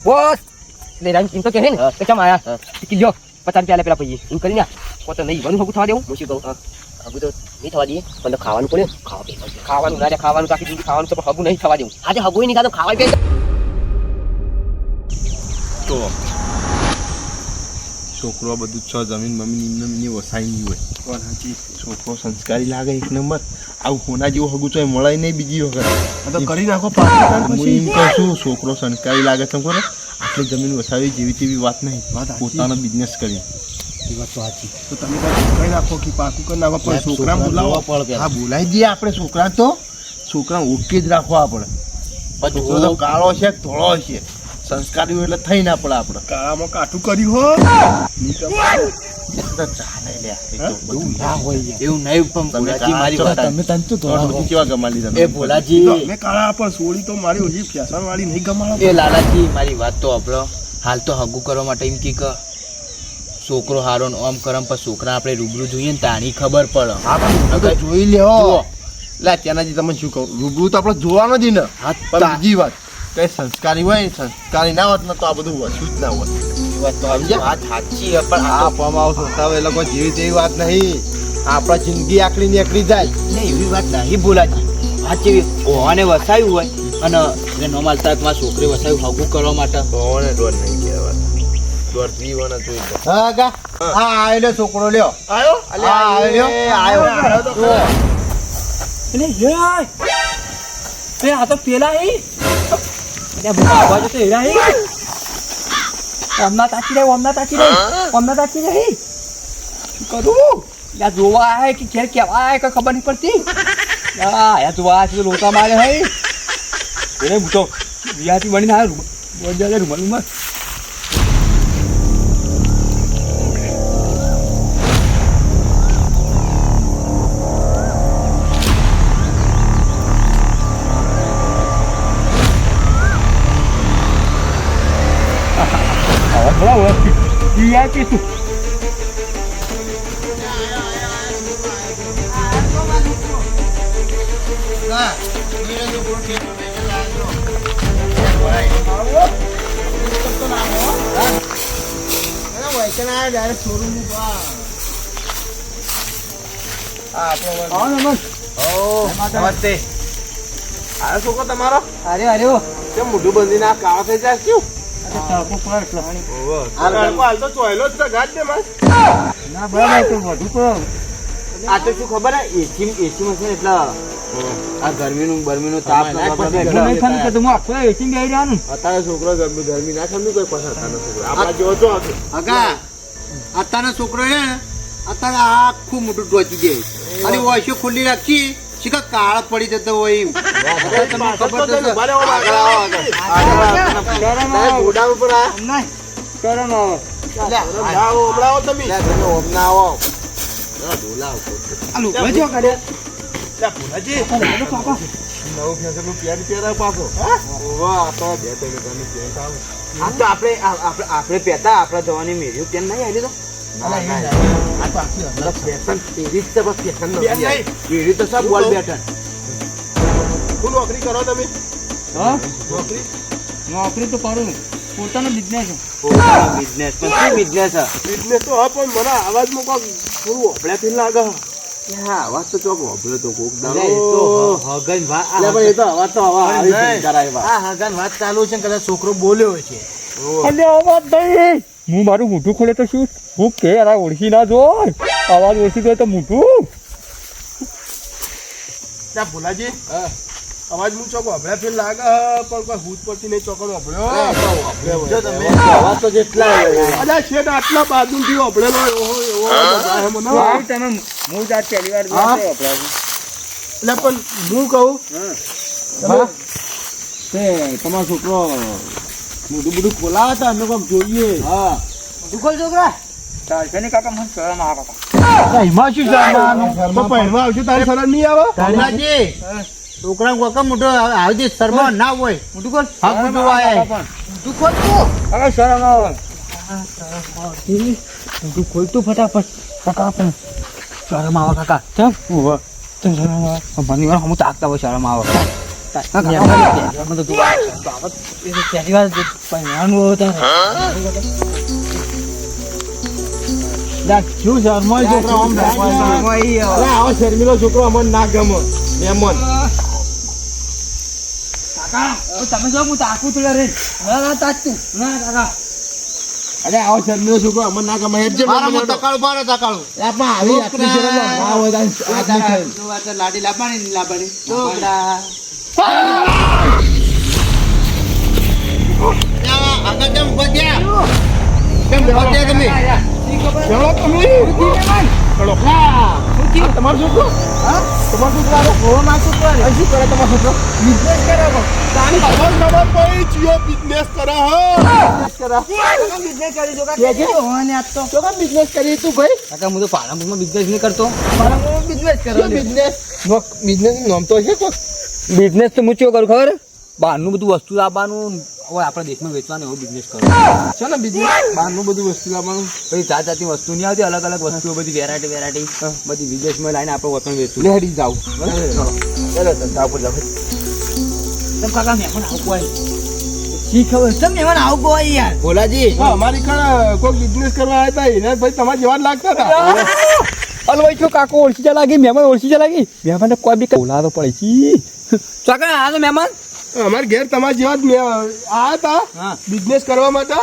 Boss એટલે રામ એમ તો કહે ને કે કેમ આયા ટિકિટ લ્યો 50 રૂપિયા પેલા પૈયે એમ કરીને પોતે નહીં વનું હગું થવા દેવું હું શું કહું હગું તો નહીં થવા દઈએ પણ ખાવાનું પડે ખાવાનું ના ખાવાનું તો આખી જિંદગી ખાવાનું તો હગું નહીં થવા દેવું આજે હગું નહીં થતું ખાવા પે તો છોકરો બધું છ જમીન મમ્મી વસાઈ હોય પણ હાજી છોકરો સંસ્કારી લાગે એક નંબર આવું હોના જેવું હગું તો મળે નહીં બીજી વખત તો કરી નાખો હું કહું છોકરો સંસ્કારી લાગે છે ખરો આટલી જમીન વસાવી જેવી તેવી વાત નહીં પોતાનો બિઝનેસ કરી એ વાત તો સાચી તો તમે કહી નાખો કે પાકું કરી નાખો પણ છોકરા બોલાવો પડે હા બોલાવી દઈએ આપણે છોકરા ઓકે જ રાખવા પડે છોકરો તો કાળો છે ધોળો છે સંસ્કારી હોય એટલે થઈ ના પડે આપણે કાળામાં કાઠું કર્યું હો એવું નહીં પણ ભોલાજી મારી વાત તમે તને તો ધોળા કેવા ગમાલી તમે એ ભોલાજી તમે કાળા પણ સોળી તો મારી ઓછી ફેશન વાળી નહીં ગમાડો એ લાલાજી મારી વાત તો આપણો હાલ તો હગું કરવા માટે એમ કે છોકરો હારો આમ કરમ પણ છોકરા આપણે રૂબરૂ જોઈએ ને તાણી ખબર પડે હા જોઈ લેવો લા ત્યાંનાજી તમે શું કહું રૂબરૂ તો આપણે જોવાનો જ ને પણ બીજી વાત કઈ સંસ્કારી હોય સંસ્કારી ના હોત ને તો આ બધું વસ્તુ જ ના હોત વાત તો આવી વાત સાચી પણ આ પમાવ સોતા એ લોકો જેવી તેવી વાત નહીં આપણા જિંદગી આખરી નીકળી જાય ને એવી વાત નહીં બોલાજી સાચી ઓને વસાયું હોય અને એને નોમાલ તાકમાં છોકરી વસાયું હગું કરવા માટે ઓને ડોર નહીં કહેવાય ડોર જીવન જોઈ હા ગા હા આયો છોકરો લ્યો આયો તો એટલે હે આ તો પેલા હે એટલે બાબા તો એરા હે ઓમના તાકી રહે શું કરું યા જોવા આય કે ઘેર કેવા આય કે ખબર નહીં પડતી યા જોવા છે લોટા મારે હે એને મૂતો વિયાથી બનીને આવ્યો રૂમમાં VIP tu. Nah, mira tu por qué no me quedo. નમસ્તે. આ છોકરો તમારો અરે કેમ મોઢું બંધીને આ કાળો થઈ જાય શું? આ તો શું ખબર હે એસી માં છે એટલે આ ગરમીનું તાપ અત્યારે છોકરો ગરમી ના ખમી કોઈ પસાર અત્યારનો છોકરો ને અત્યારે આખું મોટું ટોચી જાય અને વાંચો ખુલ્લી રાખી શીખા કાળ પડી જતો હોય આપડે પેતા આપડા જવાની મેળ્યું પેન નહીં આવી તો નોકરી કરો તમે નોકરી તો કરું પોતાનો બિઝનેસ બિઝનેસ તો હા પણ મને અવાજમાં કોક થોડું ઓભળ્યાથી લાગે હા અવાજ તો ચોક ઓભળ્યો તો કોક હગન વાત ચાલુ છે કદાચ છોકરો બોલ્યો છે હું મારું મોઢું ખોલે તો શું હું કે ઓળખી ના જોય અવાજ ઓળખી ગયો તો મોઢું ભોલાજી અવાજ હું ચોક ઓભળ્યા ફેર લાગે પણ કોઈ ભૂત પડતી નહીં ચોકડ ઓભળ્યો તો જેટલા શેઠ આટલા બાજુથી ઓભળેલો તમે હું જ પહેલી વાર એટલે પણ હું કહું તમારો છોકરો મોઢું બધું ખોલાવા હતા અમે કોઈક જોઈએ હા દુખલ છોકરા કાકા મને શરમ આવે કાકા એમાં શું આવશે તારી શરમ નહીં આવે છોકરા કોકા મોટો આવી શર્મા ના હોય મોટું કોણ શરમ આવે મોટું ખોલતું ફટાફટ કાકા પણ શરમ આવે કાકા ચમ શરમ આવે મને હું તાકતા હોય શરમ આવે શું શર્માય છોકરા આમ લાગે? અરે આવો શર્મીલો છોકરો અમને ના ગમે મહેમાન. તમે જો હું તાકું તું રે ના તાકતું ના કાકા અરે આવો શર્મીલો છોકરો અમને ના ગમે. હેડ જે મારા તકાળું બાર તકાળું આપા આવી આટલી શરમ ના હોય તો આટલી થાય. લાડી લાવવાની લાવવાની છોકરા આગળ કેમ ઉભા થયા? કેમ ઉભા થયા તમે? ચલો તમે ચલો. તમારો છોકરો તમારો છોકરો શું કરે? તમારો છોકરો બિઝનેસ કરે. તારી ખબર પડી ચિયો બિઝનેસ કરે. બિઝનેસ કરી તું ભાઈ? કાકા હું તો પાલનપુરમાં બિઝનેસ નહીં કરતો. બિઝનેસ નું નામ તો છે કોઈ? બિઝનેસ તો હું ચેવો કરું ખબર? બહારનું બધું વસ્તુ લાવવાનું હવે આપણા દેશમાં વેચવાનું એવો બિઝનેસ કરો છે ને. બિઝનેસ બહારનું બધું વસ્તુ લાવવાનું. પછી જાત જાતની વસ્તુ નહીં આવતી, અલગ અલગ વસ્તુઓ બધી વેરાયટી બધી વિદેશમાં લાવીને આપણે વતન વેચવું. લેડી જાવ. ચલો ધંધા ઉપર જાવ. તમે કાકા મહેમાન આવું કોઈ શી ખબર તમે મહેમાન આવું કોઈ યાર ભોલાજી અમારી કણ કોઈ બિઝનેસ કરવા આવ્યા હતા એને ભાઈ તમારા જેવા જ લાગતા હતા. અલવાઈ છો કાકો ઓળખી જા લાગી, મહેમાન ઓળખી જા લાગી. મહેમાન કોઈ બી બોલાતો પડે છે. કાકા આ તો મહેમાન અમારા ઘેર તમારા જેવા જ આવ્યા હતા બિઝનેસ કરવા માટે,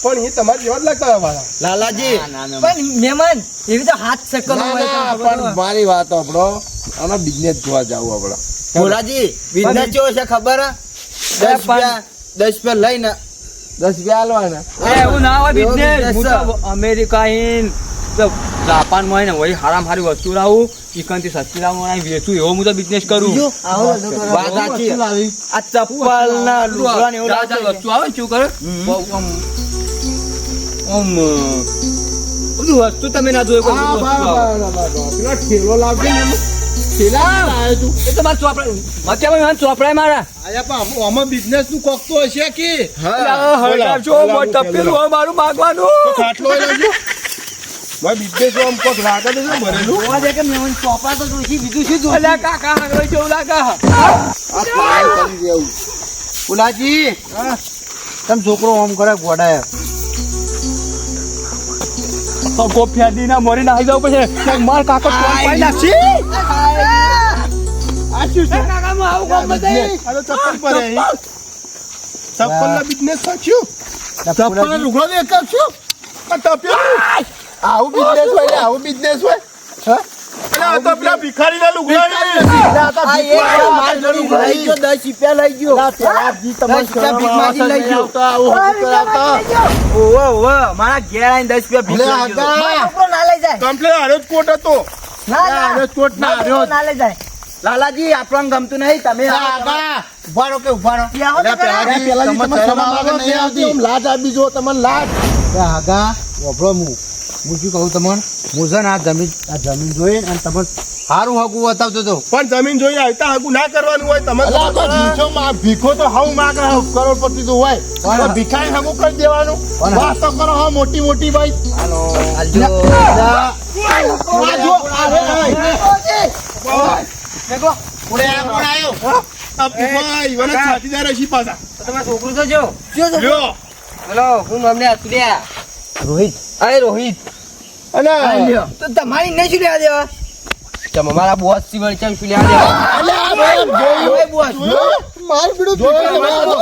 પણ એ તમારા જેવા જ લાગતા હતા મારા. લાલાજી પણ મહેમાન એવી તો હાથ શકલ પણ મારી વાત આપણો આનો બિઝનેસ જોવા જાવ આપણે. ભોલાજી બિઝનેસ કેવો છે ખબર? 10 રૂપિયા લઈને 10 રૂપિયા આલવાના. એવું ના હોય બિઝનેસ. હું તો અમેરિકા ઇન જાપાન માં હોય ને વહી હારામ હારી વસ્તુ લાવું, ચિકન થી સસ્તી લાવું વેચું, એવો હું તો બિઝનેસ કરું. વાત સાચી. આ ચપ્પલ ના લુગડા ને એવું વસ્તુ આવે શું કરે બધું વસ્તુ તમે ના જોયું. પેલા ઠેલો લાવજો ને ચોપડાય મારા આમાં બિઝનેસ નું કોક તો હશે કે મારું માગવાનું ખાટલો લાવજો. ભાઈ બિઝનેસ આમ કોક લાગે તો શું ભરેલું? ચોપડા તો જોઈશી, બીજું શું જોઈશે? કાકા આગળ જેવું લાગે. ભોલાજી તમે છોકરો આમ કરે ગોડાય ફેદી ના મોરી નાખી જવું પડશે. માર કાકો પાઈ નાખશે. ચપ્પલ ના બિઝનેસ સાચ્યું. ચપ્પલ ના લુગડો ને કરશું. આવું બિઝનેસ હોય ને આવું બિઝનેસ હોય. પેલા ભિખારી ના લુગડા મારા ઘેર આવીને 10 રૂપિયા કમ્પ્લેટ રાજકોટ હતો. રાજકોટ ના લાલાજી આપણને ગમતું નહીં. તમે ઉભારો કે ઉભારો લાજ આપી જો તમને લાજ. આગા વપરો હું શું કહું તમને, હું છે ને આ જમીન જોઈ અને તમે સારું હગું બતાવતો હતો. પણ જમીન જોઈ આવતા હગું ના કરવાનું હોય. તમે ભીખો તો હવ માગે કરોડપતિ તો હોય, ભીખાઈ હગું કરી દેવાનું. વાત તો કરો હા મોટી મોટી ભાઈ. સાથીદાર હશી પાછા. તમારા છોકરું તો જો હેલો હું અમને અસુલ્યા રોહિત અરે રોહિત અને તો તમારી નહીં શું લેવા દેવા? તમે મારા બોસ સિવાય ચમ શું લેવા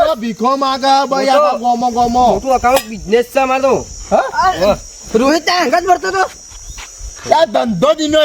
દેવા? ભીખો માગા ભાઈ આ ગોમો ગોમો મોટું અકાઉન્ટ બિઝનેસ છે અમારો તો રોહિત ત્યાં હંગાત ભરતો તો આ ધંધો દીનો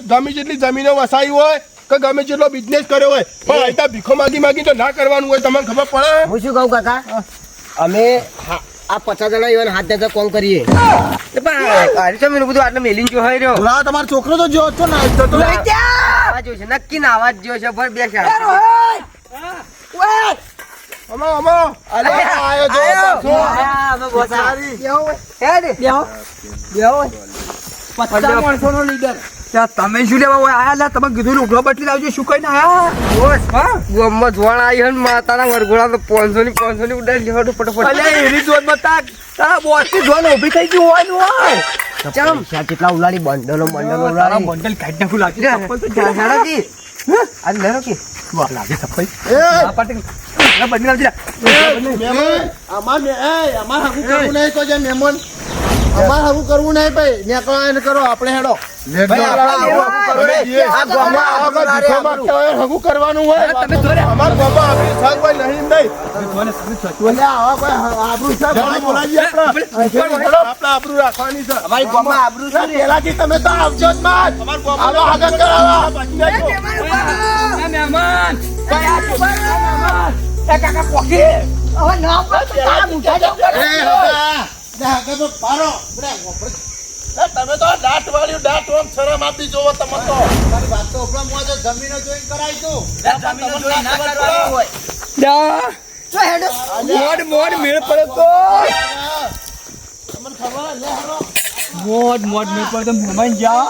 ગમે જેટલી જમીનો વસાઈ હોય કે ગમે જેટલો બિઝનેસ કર્યો હોય, પણ અહીં ભીખો માગી તો ના કરવાનું હોય. તમને ખબર પડે? હું શું કહું કાકા, અમે આ 50 જણા એવા હાથ દેતા કોમ કરીએ પણ બધું આટલે મેલિંગ જો હોય રહ્યો. તમારો છોકરો તો જો છો ના જોશે નક્કી ના આવાજ જોશે ભર બે તમે શું લેવા આયા? તમે કીધું લુગડો બદલી લાવજો. શું કઈ ના તારા વરઘોડા તો 500 ની ઉડાડી લેવાનું ફટાફટ. એની જોત બતા તારા બોસ ની જોન ઉભી થઈ ગઈ હોય ચમ કેટલા ઉલાડી બંડલ કાઢી નાખું લાગી. આજે લેરો કે તું આ લાગે સફાઈ એ આ પાટી આ બની આવજે મહેમાન અમાર હાકું કરવું નહીં તો જે મહેમાન અમાર હાકું કરવું નહીં ભાઈ ને કહો એને કરો આપણે હેડો હાકું કરવાનું હોય તમે જોરે અમાર બાબા આપણી સાથ કોઈ નહીં એટલે આવા કોઈ આબરૂ છે ઘણી બોલાવી આપણે આબરૂ રાખવાની છે અમારી ગામમાં આબરૂ છે ને. પેલાથી તમે તો આવજો જ માત આવો આગળ કરાવવા મહેમાન એ કાકા પોકી હવે ના તારા મુઠા જો તમે તો દાંત વાળ્યું દાંત ઓમ શરમ આપી જોવો તમે તો મારી વાત તો ઉપરા મોં તો જમીનો જોઈને કરાય તું. જમીનો જોઈ ના કરવાનું હોય મોડ મેળ પડે તો તમને ખબર લે હેડો મોડ મેળ પડે તો મહેમાન જા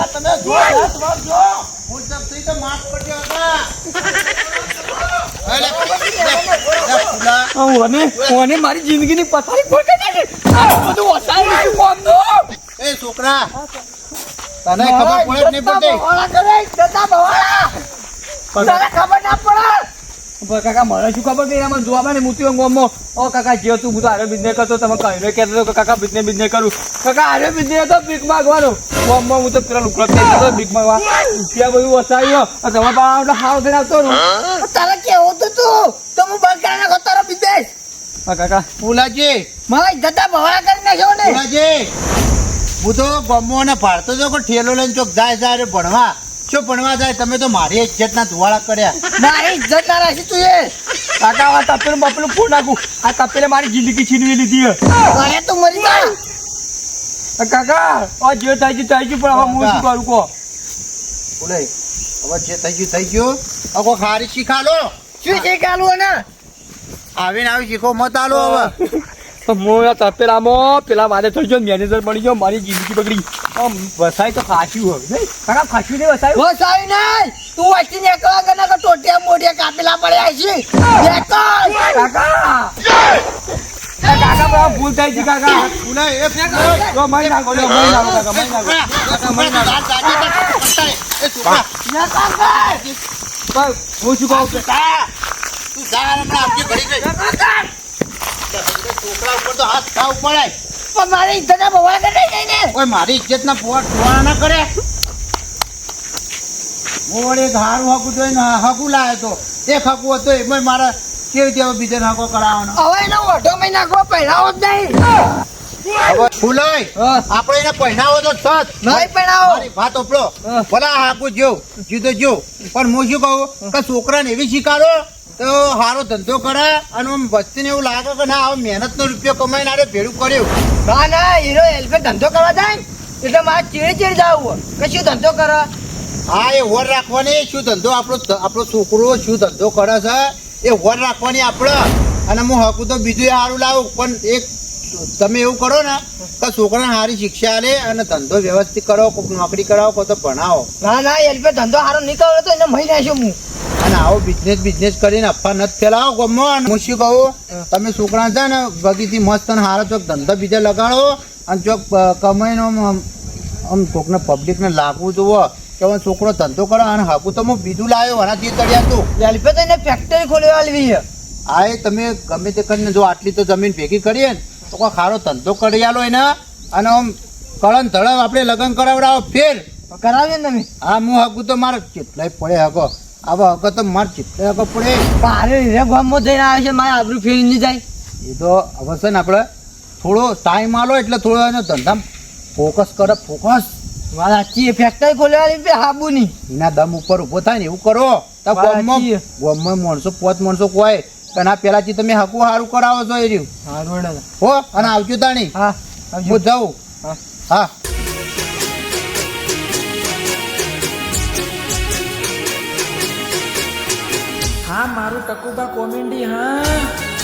તમે જો દાંત વાળજો હું જબ થી તો માફ કરજો હતા ઓને મારી જિંદગીની પથારી ખોલ કરી નાખી આ બધું વસાઈ ગયું કોમનું એ છોકરા તને ખબર પડે જ નહીં પડતી કાકા મને શું ખબર કે એમાં જોવા મને મૂતી ગોમો ઓ કાકા જે તું હું તો આરે બિઝનેસ કરતો તમે કહીને કહેતો હતો કે કાકા બિઝનેસ કરું કાકા આરે બિઝનેસ તો ભીખ માંગવાનો ગોમમાં હું તો પેલા લુકડો કહેતો ભીખ માંગવા રૂપિયા બધું વસાવ્યો તમે પાછા હાવ થઈને આવતો રહું તારે કેવું તું તો હું બંધ કરી નાખો તારો બિઝનેસ કાકા ફૂલાજી મારા જતા ભવાળા કરી નાખ્યો ને ફૂલાજી હું તો ગમો ને પાડતો હતો કે ઠેલો લઈને ચોક જાય રે ભણવા શું ભણવા જાય તમે તો મારી ઇજ્જતના ધુવાળા કર્યા મારી ઇજ્જત ના રાખી તું એ કાકા આ તપેલું બપેલું ફોડ નાખું આ તપેલે મારી જિંદગી છીનવી લીધી ઘરે તું મરી જા કાકા જે થાય છે પણ હવે હું શું કરું કહો બોલે હવે જે થઈ ગયું હવે કોઈ ખારી શીખા લો શું શીખાલું ને આવીને આવી શીખો મત આલો હવે હું તપેલામાં પેલા મારે થઈ ગયો મેનેજર બની ગયો મારી જિંદગી બગડી આમ વસાય તો ખાસ્યું હવે નહીં કાકા ખાસ્યું નહીં વસાયું બસ આવી નહીં તું વચ્ચે નીકળવા કે ના ટોટિયા મોટિયા કાપેલા પડ્યા છે નીકળ કાકા કાકા બરાબર ભૂલ થઈ છે કાકા બોલે એ જો મહી નાખો કાકા મહી નાખો એ છોકરા પણ હું શું કહું છું તું જા હમણાં આપજે ઘડી ગઈ છોકરા ઉપર તો હાથ ખાવ પડાય પણ મારી ઇજ્જત ના ભવાળા કરી નાખી ને ઓય મારી ઇજ્જત ના પોટ ધોવાના ના કરે મોડે હારું હકું જોઈને હકું લાયો તો એક હકું હતો એમાં મારા કેવી રીતે હવે બીજાને હકો કરાવવાનો હવે એનો ઓઢો મહી નાખવો પહેરાવો જ નહીં હવે ફૂલાય આપણે એને પહેરાવો તો સત નહીં પહેરાવો મારી વાત ઓપડો ભલા હાકું જો જીતો જો પણ હું શું કહું કે છોકરાને એવી શીખાડો તો સારો ધંધો કરે અને આમ વસ્તીને એવું લાગે કે ના હવે મહેનતનો રૂપિયો કમાઈને આરે ભેડું કર્યું ના હીરો એલ્ફે ધંધો કરવા જાય ને એટલે મારે ચીડી જવું કે શું ધંધો કરે હા એ હોર રાખવાની શું ધંધો આપણો છોકરો શું ધંધો કરે છે એ હોર રાખવાની આપણે અને હું હકું તો બીજું સારું લાવું પણ એક તમે એવું કરો ને કે છોકરાને સારી શિક્ષા આલે અને ધંધો વ્યવસ્થિત કરો કોઈ નોકરી કરાવો કોઈ તો ભણાવો ના એલ્ફે ધંધો સારો નહીં કર્યો તો એને મહી નાખ્યો હું અને આવો બિઝનેસ કરીને અફવા નથી ફેલાવો ગમો હું શું કહું તમે છોકરા છે ને બગીથી મસ્ત અને સારો ચોક ધંધો બીજા લગાડો અને ચોક કમાઈને આમ કોકને પબ્લિકને લાગવું જોવો કે હવે છોકરો ધંધો કરે અને હાકું તો હું બીજું લાવ્યો આનાથી તળ્યા તું એલ્ફે તો એને ફેક્ટરી ખોલી આલવી છે આ એ તમે ગમે તે કરીને જો આટલી તો જમીન ભેગી કરીએ ને તો કોઈ સારો ધંધો કરી આલો એને અને આમ કળન ધડમ આપણે લગ્ન કરાવડાવો ફેર કરાવીએ ને તમે હા હું હકું તો મારે કેટલાય પડે હકો આવા હકો તો મારે કેટલાય હકો પડે મારે હીરે ગામમાં જઈને આવે છે મારે આબરૂ ફેરી નહીં જાય એ તો હવે છે ને આપણે થોડો ટાઈમ આલો એટલે થોડો એનો ધંધામાં ફોકસ કરે ફોકસ વાત સાચી ફેક્ટરી ખોલી આલી બે હાબુની એના દમ ઉપર ઊભો થાય ને એવું કરો તો ગામમાં માણસો પોત માણસો કોઈ કે ના પેલાથી તમે હકું સારું કરાવો છો એ રહ્યું સારું હો અને આવજો તાણી હા હું જાઉં હા હા મારું ટકુબા કોમેડી હા